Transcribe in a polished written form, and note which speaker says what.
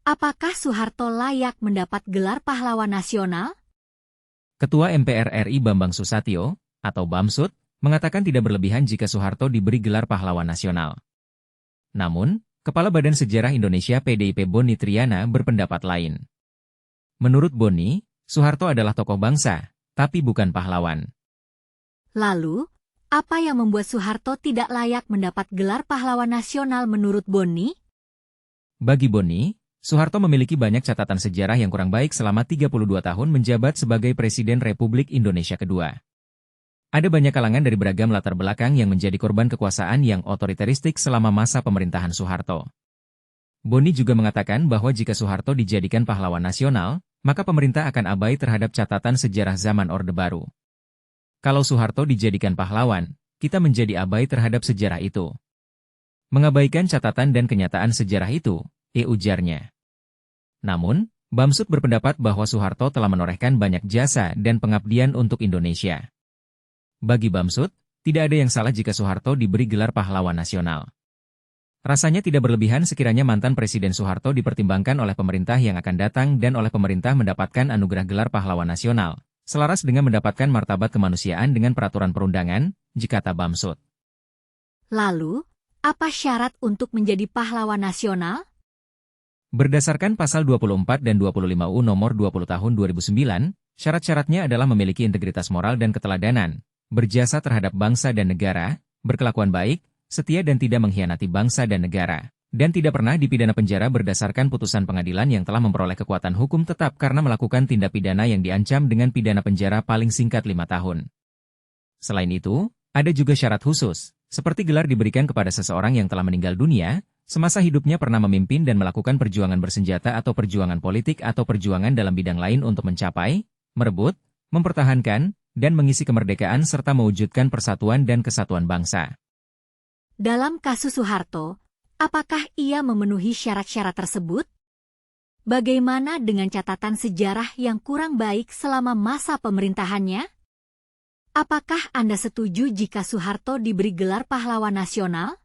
Speaker 1: Apakah Soeharto layak mendapat gelar pahlawan nasional?
Speaker 2: Ketua MPR RI Bambang Susatyo, atau Bamsud, mengatakan tidak berlebihan jika Soeharto diberi gelar pahlawan nasional. Namun, Kepala Badan Sejarah Indonesia PDIP Boni Triana berpendapat lain. Menurut Boni, Soeharto adalah tokoh bangsa, tapi bukan pahlawan.
Speaker 1: Lalu, apa yang membuat Soeharto tidak layak mendapat gelar pahlawan nasional menurut Boni?
Speaker 2: Bagi Boni, Soeharto memiliki banyak catatan sejarah yang kurang baik selama 32 tahun menjabat sebagai Presiden Republik Indonesia kedua. Ada banyak kalangan dari beragam latar belakang yang menjadi korban kekuasaan yang otoriteristik selama masa pemerintahan Soeharto. Boni juga mengatakan bahwa jika Soeharto dijadikan pahlawan nasional, maka pemerintah akan abai terhadap catatan sejarah zaman Orde Baru. Kalau Soeharto dijadikan pahlawan, kita menjadi abai terhadap sejarah itu. Mengabaikan catatan dan kenyataan sejarah itu, ujarnya. Namun, Bamsud berpendapat bahwa Soeharto telah menorehkan banyak jasa dan pengabdian untuk Indonesia. Bagi Bamsud, tidak ada yang salah jika Soeharto diberi gelar pahlawan nasional. Rasanya tidak berlebihan sekiranya mantan Presiden Soeharto dipertimbangkan oleh pemerintah yang akan datang dan oleh pemerintah mendapatkan anugerah gelar pahlawan nasional, selaras dengan mendapatkan martabat kemanusiaan dengan peraturan perundangan, jikata Bamsud.
Speaker 1: Lalu, apa syarat untuk menjadi pahlawan nasional?
Speaker 2: Berdasarkan pasal 24 dan 25 UU nomor 20 tahun 2009, syarat-syaratnya adalah memiliki integritas moral dan keteladanan, berjasa terhadap bangsa dan negara, berkelakuan baik, setia dan tidak mengkhianati bangsa dan negara, dan tidak pernah dipidana penjara berdasarkan putusan pengadilan yang telah memperoleh kekuatan hukum tetap karena melakukan tindak pidana yang diancam dengan pidana penjara paling singkat 5 tahun. Selain itu, ada juga syarat khusus, seperti gelar diberikan kepada seseorang yang telah meninggal dunia, semasa hidupnya pernah memimpin dan melakukan perjuangan bersenjata atau perjuangan politik atau perjuangan dalam bidang lain untuk mencapai, merebut, mempertahankan, dan mengisi kemerdekaan serta mewujudkan persatuan dan kesatuan bangsa.
Speaker 1: Dalam kasus Soeharto, apakah ia memenuhi syarat-syarat tersebut? Bagaimana dengan catatan sejarah yang kurang baik selama masa pemerintahannya? Apakah Anda setuju jika Soeharto diberi gelar pahlawan nasional?